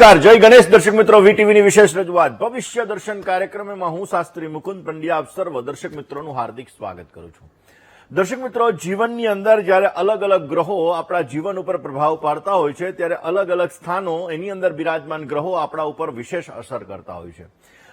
નમસ્કાર, જય ગણેશ. દર્શક મિત્રો, વીટીવીની વિશેષ રજૂઆત ભવિષ્ય દર્શન કાર્યક્રમમાં હું શાસ્ત્રી મુકુંદ પંડ્યા આપ સર્વ દર્શક મિત્રોનું હાર્દિક સ્વાગત કરું છું. દર્શક મિત્રો, જીવનની અંદર જ્યારે અલગ અલગ ગ્રહો આપણા જીવન ઉપર પ્રભાવ પાડતા હોય છે ત્યારે અલગ અલગ સ્થાનો એની અંદર બિરાજમાન ગ્રહો આપણા ઉપર વિશેષ અસર કરતા હોય છે.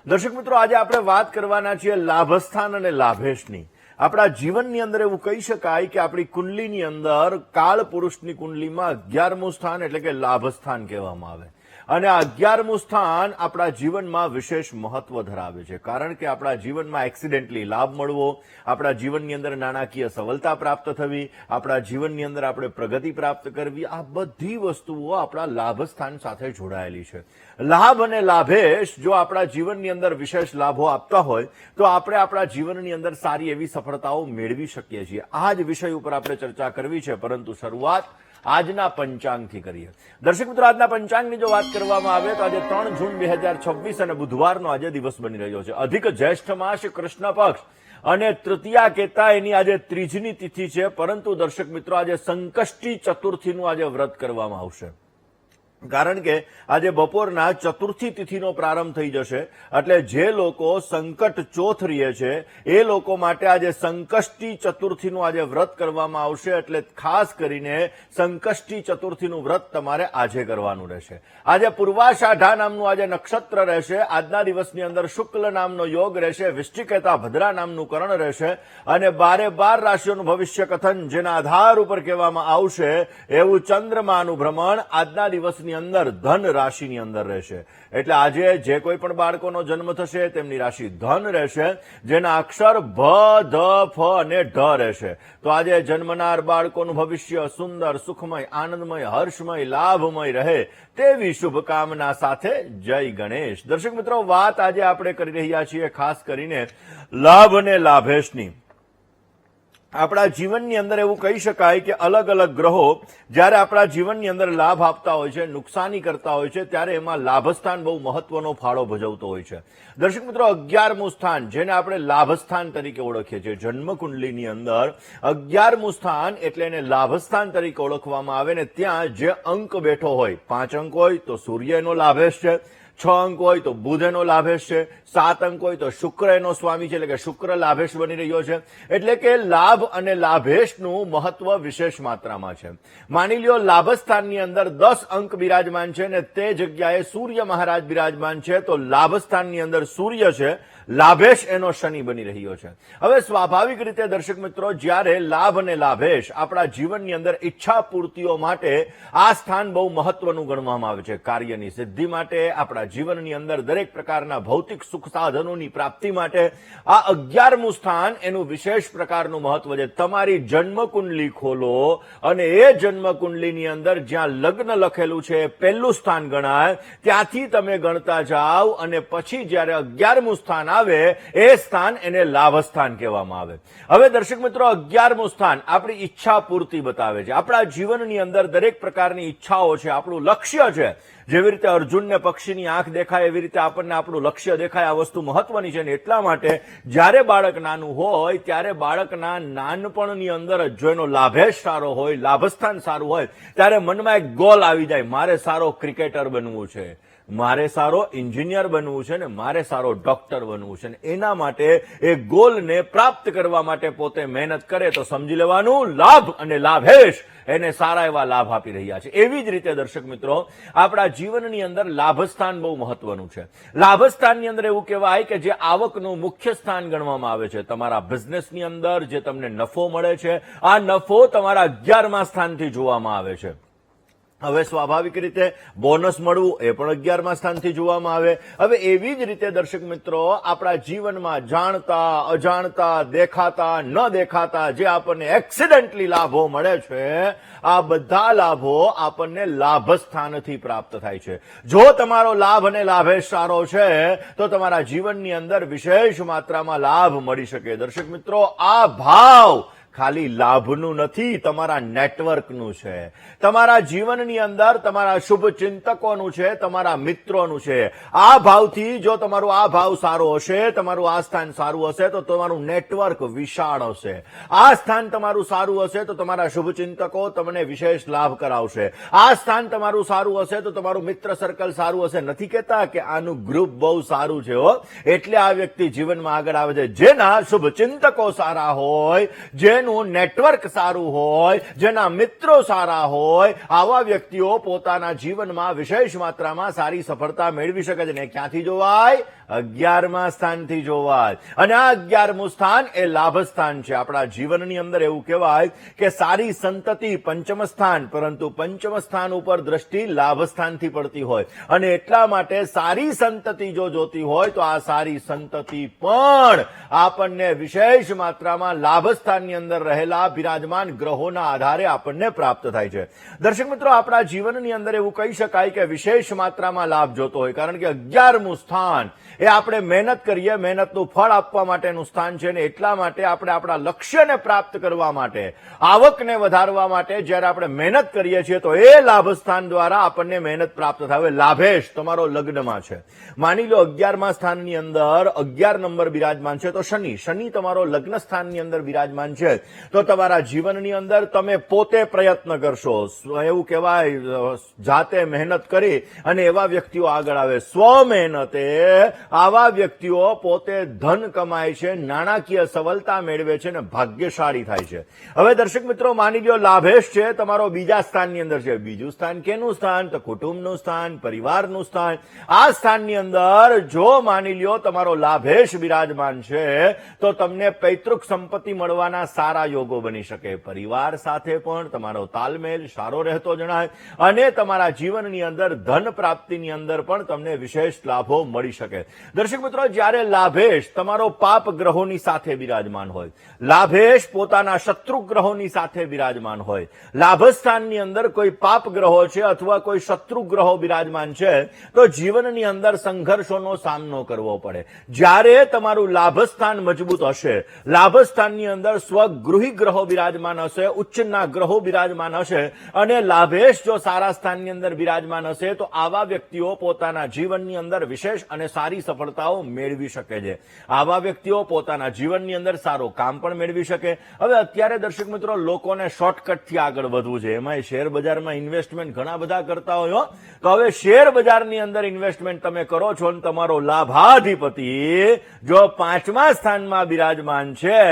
દર્શક મિત્રો, આજે આપણે વાત કરવાના છીએ લાભસ્થાન અને લાભેશની. આપણા જીવનની અંદર એવું કહી શકાય કે આપણી કુંડલીની અંદર કાળ પુરુષની કુંડલીમાં 11મું સ્થાન એટલે કે લાભસ્થાન કહેવામાં આવે અને આ 11મું સ્થાન આપણા જીવનમાં વિશેષ મહત્વ ધરાવે છે. કારણ કે આપણા જીવનમાં એક્સિડેન્ટલી લાભ મળવો, આપણા જીવનની અંદર નાણાકીય સફળતા પ્રાપ્ત થવી, આપણા જીવનની અંદર આપણે પ્રગતિ પ્રાપ્ત કરવી, આ બધી વસ્તુઓ આપણા લાભસ્થાન સાથે જોડાયેલી છે. લાભ અને લાભેશ જો આપણા જીવનની અંદર વિશેષ લાભો આપતા હોય તો આપણે આપણા જીવનની અંદર સારી એવી સફળતાઓ મેળવી શકીએ છીએ. આ જ વિષય ઉપર આપણે ચર્ચા કરવી છે, પરંતુ શરૂઆત આજના પંચાંગથી કરીએ. દર્શક મિત્રો, આજના પંચાંગની જો વાત કરવામાં આવે તો આજે 3 જૂન 2026 અને બુધવારનો આજે દિવસ બની રહ્યો છે. અધિક જ્યેષ્ઠ માસ, કૃષ્ણ પક્ષ અને તૃતીયા કેતા એની આજે 3જી તિથિ છે. પરંતુ દર્શક મિત્રો, આજે સંકષ્ટી ચતુર્થીનું આજે વ્રત કરવામાં આવશે. કારણ કે આજે બપોરના ચતુર્થી તિથિનો પ્રારંભ થઈ જશે. એટલે જે લોકો સંકટ ચોથ રહે છે એ લોકો માટે આજે સંકષ્ટી ચતુર્થીનું આજે વ્રત કરવામાં આવશે. એટલે ખાસ કરીને સંકષ્ટી ચતુર્થીનું વ્રત તમારે આજે કરવાનું રહેશે. આજે પૂર્વાષાઢા નામનું આજે નક્ષત્ર રહેશે. આજના દિવસની અંદર શુક્લ નામનો યોગ રહેશે, વિષ્ટિકેતા ભદ્રા નામનું કરણ રહેશે અને 12 રાશિઓનું ભવિષ્ય કથન જેના આધાર ઉપર કહેવામાં આવશે એવું ચંદ્રમાનું ભ્રમણ આજના દિવસની અંદર ધન રાશિની અંદર રહેશે. એટલે આજે જે કોઈ પણ બાળકોનો જન્મ થશે તેમની રાશિ ધન રહેશે, જેના અક્ષર ભ, ધ, ફ અને ઢ રહેશે. તો આજે જન્મનાર બાળકોનું ભવિષ્ય સુંદર, સુખમય, આનંદમય, હર્ષમય, લાભમય રહે તેવી શુભકામના સાથે જય ગણેશ. દર્શક મિત્રો, વાત આજે આપણે કરી રહ્યા છીએ ખાસ કરીને લાભ અને લાભેશની. આપણા જીવનની અંદર એવું કહી શકાય કે અલગ અલગ ગ્રહો જ્યારે આપણા જીવનની અંદર લાભ આપતા હોય છે, નુકસાની કરતા હોય છે, ત્યારે એમાં લાભસ્થાન બહુ મહત્વનો ફાળો ભજવતો હોય છે. દર્શક મિત્રો, 11મું સ્થાન જેને આપણે લાભસ્થાન તરીકે ઓળખીએ છીએ, જન્મકુંડલીની અંદર 11મું સ્થાન એટલે એને લાભસ્થાન તરીકે ઓળખવામાં આવે ને ત્યાં જે અંક બેઠો હોય, 5 અંક હોય તો સૂર્ય એનો લાભેશ છે, 6 અંક હોય તો બુધ એનો લાભેશ છે, 7 અંક હોય તો શુક્ર એનો સ્વામી છે એટલે કે શુક્ર લાભેશ બની રહ્યો છે. એટલે કે લાભ અને લાભેશનું મહત્વ વિશેષ માત્રામાં છે. માની લ્યો લાભસ્થાનની અંદર 10 અંક બિરાજમાન છે ને તે જગ્યાએ સૂર્ય મહારાજ બિરાજમાન છે, તો લાભસ્થાનની અંદર સૂર્ય છે, લાભેશ એનો શનિ બની રહ્યો છે. હવે સ્વાભાવિક રીતે દર્શક મિત્રો, જ્યારે લાભ અને લાભેશ આપણા જીવનની અંદર ઈચ્છા પૂર્તિઓ માટે આ સ્થાન બહુ મહત્વનું ગણવામાં આવે છે. કાર્યની સિદ્ધિ માટે, આપણા જીવનની અંદર દરેક પ્રકારના ભૌતિક સુખ સાધનોની પ્રાપ્તિ માટે આ 11મું સ્થાન એનું વિશેષ પ્રકારનું મહત્વ છે. તમારી જન્મકુંડલી ખોલો અને એ જન્મકુંડલીની અંદર જ્યાં લગ્ન લખેલું છે પહેલું સ્થાન ગણાય, ત્યાંથી તમે ગણતા જાઓ અને પછી જ્યારે 11મું સ્થાન આવે એ સ્થાન એને લાભસ્થાન કહેવામાં આવે. હવે દર્શક મિત્રો, 11મું સ્થાન આપણી ઈચ્છા પૂર્તિ બતાવે છે. આપણા જીવનની અંદર દરેક પ્રકારની ઈચ્છાઓ છે, આપણું લક્ષ્ય છે. જેવી રીતે અર્જુનને પક્ષીની આંખ દેખાય એવી રીતે આપણને આપણું લક્ષ્ય દેખાય. આ વસ્તુ મહત્વની છે ને એટલા માટે જ્યારે બાળક નાનું હોય ત્યારે બાળકના નાનપણની અંદર જ જો એનો લાભેશ સારો હોય, લાભસ્થાન સારું હોય, ત્યારે મનમાં એક ગોલ આવી જાય, મારે સારો ક્રિકેટર બનવું છે, મારે સારો એન્જિનિયર બનવું છે ને મારે સારો ડોક્ટર બનવું છે. ને એના માટે એ ગોલને પ્રાપ્ત કરવા માટે પોતે મહેનત કરે તો સમજી લેવાનું લાભ અને લાભેશ એને સારા એવા લાભ આપી રહ્યા છે. એવી જ રીતે દર્શક મિત્રો, આપણા જીવનની અંદર લાભસ્થાન બહુ મહત્વનું છે. લાભસ્થાનની અંદર એવું કહેવાય કે જે આવકનું મુખ્ય સ્થાન ગણવામાં આવે છે. તમારા બિઝનેસની અંદર જે તમને નફો મળે છે, આ નફો તમારા 11મા સ્થાનથી જોવામાં આવે છે. હવે સ્વાભાવિક રીતે બોનસ મળવું એ પણ 11મા સ્થાનથી જોવામાં આવે. હવે એવી જ રીતે દર્શક મિત્રો, આપણા જીવનમાં જાણતા, અજાણતા, દેખાતા, ન દેખાતા જે આપણને એક્સિડેન્ટલી લાભો મળે છે, આ બધા લાભો આપણને લાભસ્થાનથી પ્રાપ્ત થાય છે. જો તમારો લાભ અને લાભેશ સારો છે તો તમારા જીવનની અંદર વિશેષ માત્રામાં લાભ મળી શકે. દર્શક મિત્રો, આ ભાવ ખાલી લાભનું નથી, તમારા નેટવર્કનું છે, તમારા જીવનની અંદર તમારા શુભ ચિંતકોનું છે, તમારા મિત્રોનું છે. આ ભાવથી જો તમારું આ ભાવ સારો હશે, તમારું આ સ્થાન સારું હશે તો તમારું નેટવર્ક વિશાળ હશે. આ સ્થાન તમારું સારું હશે તો તમારા શુભ ચિંતકો તમને વિશેષ લાભ કરાવશે. આ સ્થાન તમારું સારું હશે તો તમારું મિત્ર સર્કલ સારું હશે. નથી કહેતા કે આનું ગ્રુપ બહુ સારું છે હો, એટલે આ વ્યક્તિ જીવનમાં આગળ આવે છે. જેના શુભ ચિંતકો સારા હોય, જેનું નેટવર્ક સારું હોય, જેના મિત્રો સારા હોય, આવા વ્યક્તિઓ પોતાના જીવનમાં વિશેષ માત્રામાં સારી સફળતા મેળવી શકે છે. ને ક્યાંથી જોવાય? 11મા સ્થાનથી જોવાય. અને આ 11મું સ્થાન એ લાભ સ્થાન છે. આપણા જીવનની અંદર એવું કહેવાય કે સારી સંતતિ પંચમ સ્થાન, પરંતુ પંચમ સ્થાન ઉપર દ્રષ્ટિ લાભ સ્થાનથી પડતી હોય, અને એટલા માટે સારી સંતતિ જો જોતી હોય તો આ સારી સંતતિ પણ આપણને વિશેષ માત્રામાં લાભ સ્થાનની અંદર રહેલા બિરાજમાન ગ્રહોના આધારે આપણને પ્રાપ્ત થાય છે. દર્શક મિત્રો, આપણા જીવનની અંદર એવું કહી શકાય કે વિશેષ માત્રામાં લાભ જોતો હોય, કારણ કે 11મું સ્થાન એ આપણે મહેનત કરીએ, મહેનતનું ફળ આપવા માટેનું સ્થાન છે. ને એટલા માટે આપણે આપણા લક્ષ્યને પ્રાપ્ત કરવા માટે, આવકને વધારવા માટે જ્યારે આપણે મહેનત કરીએ છીએ તો એ લાભ સ્થાન દ્વારા આપણને મહેનત પ્રાપ્ત થાય. હવે લાભેશ તમારો લગ્નમાં છે, માની લો 11મા સ્થાનની અંદર 11 નંબર બિરાજમાન છે, તો શનિ તમારો લગ્ન સ્થાનની અંદર બિરાજમાન છે, તો તમારા જીવનની અંદર તમે પોતે પ્રયત્ન કરશો. એવું કહેવાય જાતે મહેનત કરી અને એવા વ્યક્તિઓ આગળ આવે. સ્વ મહેનતે આવા વ્યક્તિઓ પોતે ધન કમાય છે, નાણાકીય સફળતા મેળવે છે અને ભાગ્યશાળી થાય છે. હવે દર્શક મિત્રો, માની લો લાભેશ છે તમારો બીજા સ્થાનની અંદર છે. બીજું સ્થાન કેનું સ્થાન? તો કુટુંબનું સ્થાન, પરિવારનું સ્થાન. આ સ્થાનની અંદર જો માની લ્યો તમારો લાભેશ બિરાજમાન છે તો તમને પૈતૃક સંપત્તિ મળવાના સારા યોગો બની શકે. પરિવાર સાથે પણ તમારો તાલમેલ સારો રહેતો જણાય, અને તમારા જીવનની અંદર ધન પ્રાપ્તિની અંદર પણ તમને વિશેષ લાભો મળી શકે. દર્શક મિત્રો, જ્યારે લાભેશ તમારો પાપ ગ્રહોની સાથે બિરાજમાન હોય, લાભેશ પોતાના શત્રુ ગ્રહોની સાથે બિરાજમાન હોય, લાભસ્થાનની અંદર કોઈ પાપ ગ્રહો છે અથવા કોઈ શત્રુ ગ્રહો બિરાજમાન છે, તો જીવનની અંદર સંઘર્ષોનો સામનો કરવો પડે. જ્યારે તમારું લાભસ્થાન મજબૂત હશે, લાભસ્થાનની અંદર સ્વગૃહી ગ્રહો બિરાજમાન હશે, ઉચ્ચના ગ્રહો બિરાજમાન હશે, અને લાભેશ જો સારા સ્થાનની અંદર બિરાજમાન હશે, તો આવા વ્યક્તિઓ પોતાના જીવનની અંદર વિશેષ અને સારી સફળતાઓ મેળવી શકે છે. આવા વ્યક્તિઓ પોતાના જીવનની અંદર સારું કામ પણ મેળવી શકે. હવે અત્યારે દર્શક મિત્રો, લોકોને શોર્ટકટથી આગળ વધવું છે, એમાં શેર બજારમાં ઇન્વેસ્ટમેન્ટ ઘણા બધા કરતા હોય. તો હવે શેર બજારની અંદર ઇન્વેસ્ટમેન્ટ તમે કરો છો અને તમારો લાભાધિપતિ જો 5મા સ્થાનમાં બિરાજમાન છે,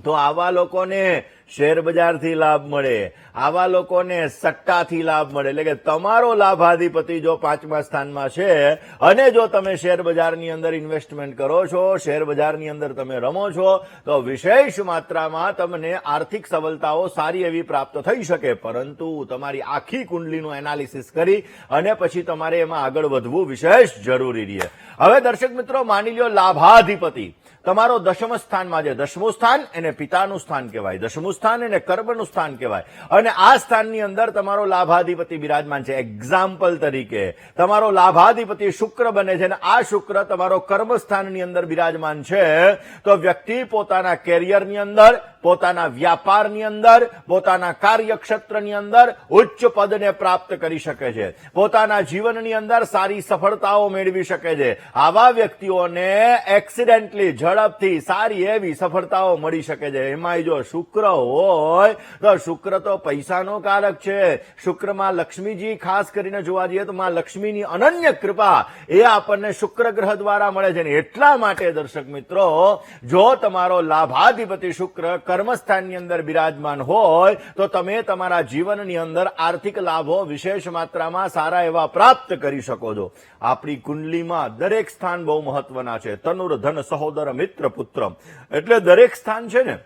તો આવા લોકોને શેર બજારથી લાભ મળે, આવા લોકોને સટ્ટાથી લાભ મળે. એટલે કે તમારો લાભાધિપતિ જો 5મા સ્થાનમાં છે અને જો તમે શેર બજારની અંદર ઇન્વેસ્ટમેન્ટ કરો છો, શેર બજારની અંદર તમે રમો છો, તો વિશેષ માત્રામાં તમને આર્થિક સફળતાઓ સારી એવી પ્રાપ્ત થઈ શકે. પરંતુ તમારી આખી કુંડલીનું એનાલિસિસ કરી અને પછી તમારે એમાં આગળ વધવું વિશેષ જરૂરી રહે. હવે દર્શક મિત્રો, માની લો લાભાધિપતિ તમારો 10મ સ્થાનમાં છે. 10મું સ્થાન એને પિતાનું સ્થાન કહેવાય, 10મું સ્થાન એને કર્મનું સ્થાન કહેવાય, અને આ સ્થાનની અંદર તમારો લાભાધિપતિ બિરાજમાન છે. એક્ઝામ્પલ તરીકે તમારો લાભાધિપતિ શુક્ર બને છે, અને આ શુક્ર તમારો કર્મસ્થાનની અંદર બિરાજમાન છે, તો વ્યક્તિ પોતાના કેરિયરની અંદર, પોતાના વ્યાપારની અંદર, પોતાના કાર્યક્ષેત્રની અંદર ઉચ્ચ પદને પ્રાપ્ત કરી શકે છે, પોતાના જીવનની અંદર સારી સફળતાઓ મેળવી શકે છે. આવા વ્યક્તિઓને એક્સિડેન્ટલી ઝડપથી સારી એવી સફળતાઓ મળી શકે છે. એમાં જો શુક્ર હોય તો શુક્ર તો પૈસાનો કારક છે. શુક્રમાં લક્ષ્મીજી ખાસ કરીને જોવા જઈએ તો માં લક્ષ્મીની અનન્ય કૃપા એ આપણને શુક્ર ગ્રહ દ્વારા મળે છે. એટલા માટે દર્શક મિત્રો, જો તમારો લાભાધિપતિ શુક્ર કર્મસ્થાનની અંદર બિરાજમાન હોય તો તમે તમારા જીવનની અંદર આર્થિક લાભો વિશેષ માત્રામાં સારા એવા પ્રાપ્ત કરી શકો છો. આપણી કુંડલીમાં દરેક સ્થાન બહુ મહત્વના છે. તનુર ધન સહોદર મિત્ર પુત્ર, એટલે દરેક સ્થાન છે ને,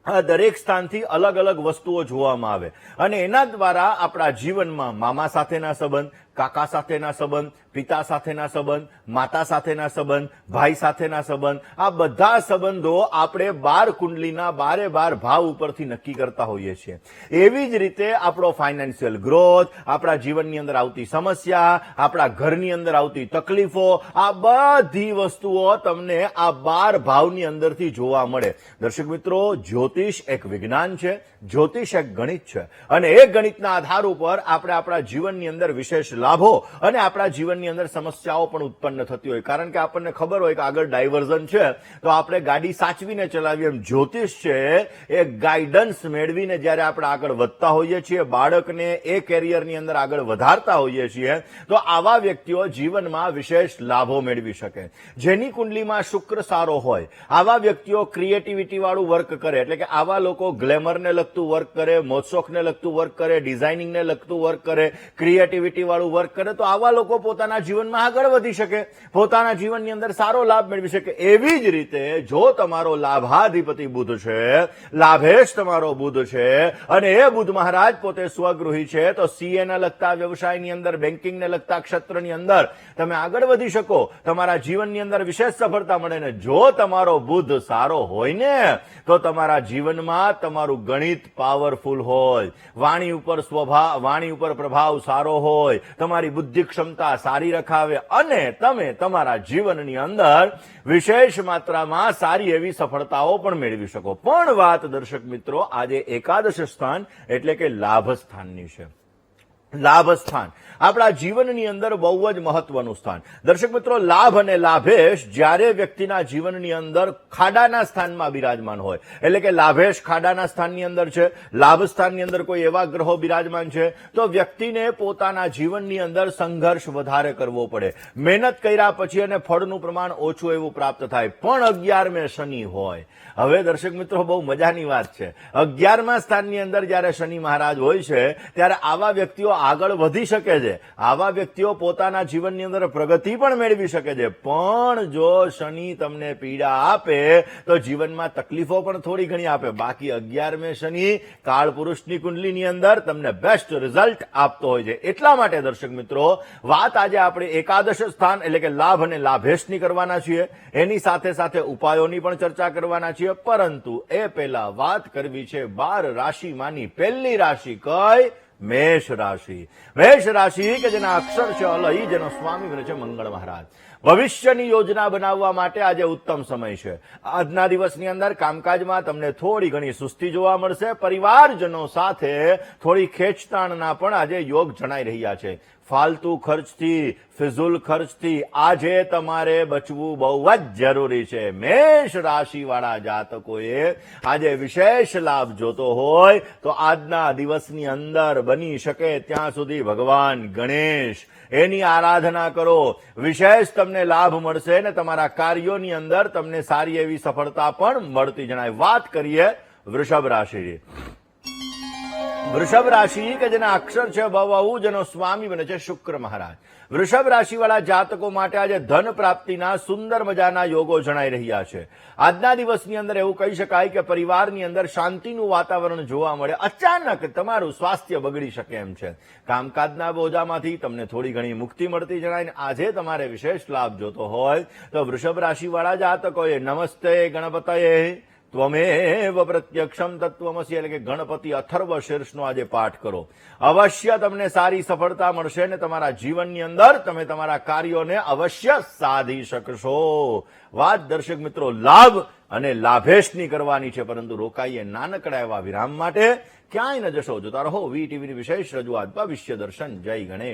આ દરેક સ્થાનથી અલગ અલગ વસ્તુઓ જોવામાં આવે, અને એના દ્વારા આપણા જીવનમાં મામા સાથેના સંબંધ, કાકા સાથેના સંબંધ, પિતા સાથેના સંબંધ, માતા સાથેના સંબંધ, ભાઈ સાથેના સંબંધ, આ બધા સંબંધો આપણે 12 કુંડલીના 12 ભાવ ઉપરથી નક્કી કરતા હોઈએ છીએ. એવી જ રીતે આપણો ફાઇનાન્શિયલ ગ્રોથ, આપણા જીવનની અંદર આવતી સમસ્યા, આપણા ઘરની અંદર આવતી તકલીફો, આ બધી વસ્તુઓ તમને આ 12 ભાવની અંદરથી જોવા મળે. દર્શક મિત્રો, જ્યોતિષ એક વિજ્ઞાન છે, જ્યોતિષ એક ગણિત છે, અને એ ગણિતના આધાર ઉપર આપણે આપણા જીવનની અંદર વિશેષ લાભો અને આપણા જીવનની અંદર સમસ્યાઓ પણ ઉત્પન્ન થતી હોય. કારણ કે આપણને ખબર હોય કે આગળ ડાયવર્ઝન છે તો આપણે ગાડી સાચવીને ચલાવીએ. એમ જ્યોતિષ છે એ ગાઈડન્સ મેળવીને જ્યારે આપણે આગળ વધતા હોઈએ છીએ, બાળકને એ કેરિયરની અંદર આગળ વધારતા હોઈએ છીએ, તો આવા વ્યક્તિઓ જીવનમાં વિશેષ લાભો મેળવી શકે. જેની કુંડલીમાં શુક્ર સારો હોય, આવા વ્યક્તિઓ ક્રિએટિવિટી વાળું વર્ક કરે, એટલે કે આવા લોકો ગ્લેમરને લગતું વર્ક કરે, મોજશોખને લગતું વર્ક કરે, ડિઝાઇનિંગને લગતું વર્ક કરે, ક્રિએટિવિટી વાળું વર્ક કરે, તો આવા લોકો પોતાના જીવનમાં આગળ વધી શકે, પોતાના જીવનની અંદર સારો લાભ મેળવી શકે. એવી જ રીતે જો તમારો લાભાધિપતિ બુધ છે, લાભેશ તમારો બુધ છે, અને એ બુધ મહારાજ પોતે સ્વગૃહી છે, તો સીએ ને લગતા વ્યવસાયની અંદર, બેન્કિંગને લગતા ક્ષેત્રની અંદર તમે આગળ વધી શકો, તમારા જીવનની અંદર વિશેષ સફળતા મળે. ને જો તમારો બુધ સારો હોય ને તો તમારા જીવનમાં તમારું ગણિત પાવરફુલ હોય, વાણી ઉપર પ્રભાવ સારો હોય, તમારી બુદ્ધિ ક્ષમતા સારી રખાવે, અને તમે તમારા જીવનની અંદર વિશેષ માત્રામાં સારી એવી સફળતાઓ પણ મેળવી શકો. પણ વાત દર્શક મિત્રો આજે એકાદશ સ્થાન એટલે કે લાભ સ્થાનની છે. લાભ સ્થાન આપણા જીવનની અંદર બહુ જ મહત્વનું સ્થાન. દર્શક મિત્રો, લાભ અને લાભેશ જ્યારે વ્યક્તિના જીવનની અંદર ખાડાના સ્થાનમાં બિરાજમાન હોય, એટલે કે લાભેશ ખાડાના સ્થાનની અંદર છે, લાભ સ્થાનની અંદર કોઈ એવા ગ્રહો બિરાજમાન છે, તો વ્યક્તિને પોતાના જીવનની અંદર સંઘર્ષ વધારે કરવો પડે. મહેનત કર્યા પછી અને ફળનું પ્રમાણ ઓછું એવું પ્રાપ્ત થાય. પણ 11મે શનિ હોય. હવે દર્શક મિત્રો, બહુ મજાની વાત છે, 11મા સ્થાનની અંદર જયારે શનિ મહારાજ હોય છે ત્યારે આવા વ્યક્તિઓ આગળ વધી શકે છે, આવા વ્યક્તિઓ પોતાના જીવનની અંદર પ્રગતિ પણ મેળવી શકે છે. પણ જો શનિ તમને પીડા આપે તો જીવનમાં તકલીફો પણ થોડી ઘણી આપે. બાકી 11મે શનિ કાળપુરુષની કુંડલીની અંદર તમને બેસ્ટ રિઝલ્ટ આપતો હોય છે. એટલા માટે દર્શક મિત્રો, વાત આજે આપણે એકાદશ સ્થાન એટલે કે લાભ અને લાભેશની કરવાના છીએ, એની સાથે સાથે ઉપાયોની પણ ચર્ચા કરવાના છીએ. પરંતુ એ પહેલા વાત કરવી છે 12 રાશિમાંની પહેલી રાશિ કઈ? મેષ રાશિ. મેષ રાશિ કે જેના અક્ષર છે અલઈ, જેનો સ્વામી બને છે મંગળ મહારાજ. ભવિષ્યની યોજના બનાવવા માટે આજે ઉત્તમ સમય છે. આજના દિવસની અંદર કામકાજમાં તમને થોડી ઘણી સુસ્તી જોવા મળશે. પરિવારજનો સાથે થોડી ખેંચતાણના પણ આજે યોગ જણાઈ રહ્યા છે. ફાલતુ ખર્ચથી, ફિઝુલ ખર્ચથી આજે તમારે બચવું બહુ જ જરૂરી છે. મેષ રાશિવાળા જાતકોએ આજે વિશેષ લાભ જોતો હોય તો આજના દિવસની અંદર બની શકે ત્યાં સુધી ભગવાન ગણેશ એની આરાધના કરો. વિશેષ તમને લાભ મળશે ને તમારા કાર્યોની અંદર તમને સારી એવી સફળતા પણ મળતી જણાય. વાત કરીએ વૃષભ રાશિની. વૃષભ રાશિ કે જેના અક્ષર છે ભવ, જેનો સ્વામી બને છે શુક્ર મહારાજ. વૃષભ રાશિવાળા જાતકો માટે આજે ધન પ્રાપ્તિના સુંદર મજાના યોગો જણાઈ રહ્યા છે. આજના દિવસની અંદર એવું કહી શકાય કે પરિવારની અંદર શાંતિનું વાતાવરણ જોવા મળે. અચાનક તમારું સ્વાસ્થ્ય બગડી શકે એમ છે. કામકાજના બોજામાંથી તમને થોડી ઘણી મુક્તિ મળતી જણાય. આજે તમારે વિશેષ લાભ જોતો હોય તો વૃષભ રાશિવાળા જાતકોએ નમસ્તે ગણપતયે ત્વમેવ પ્રત્યક્ષમ તત્વમસી એટલે કે ગણપતિ અથર્વ શીર્ષનો આજે પાઠ કરો. અવશ્ય તમને સારી સફળતા મળશે ને તમારા જીવનની અંદર તમે તમારા કાર્યોને અવશ્ય સાધી શકશો. વાત દર્શક મિત્રો લાભ અને લાભેશની કરવાની છે, પરંતુ રોકાઈએ નાનકડા એવા વિરામ માટે. ક્યાંય ન જશો, જોતા રહો વીટીવીની વિશેષ રજૂઆત ભવિષ્ય દર્શન. જય ગણેશ.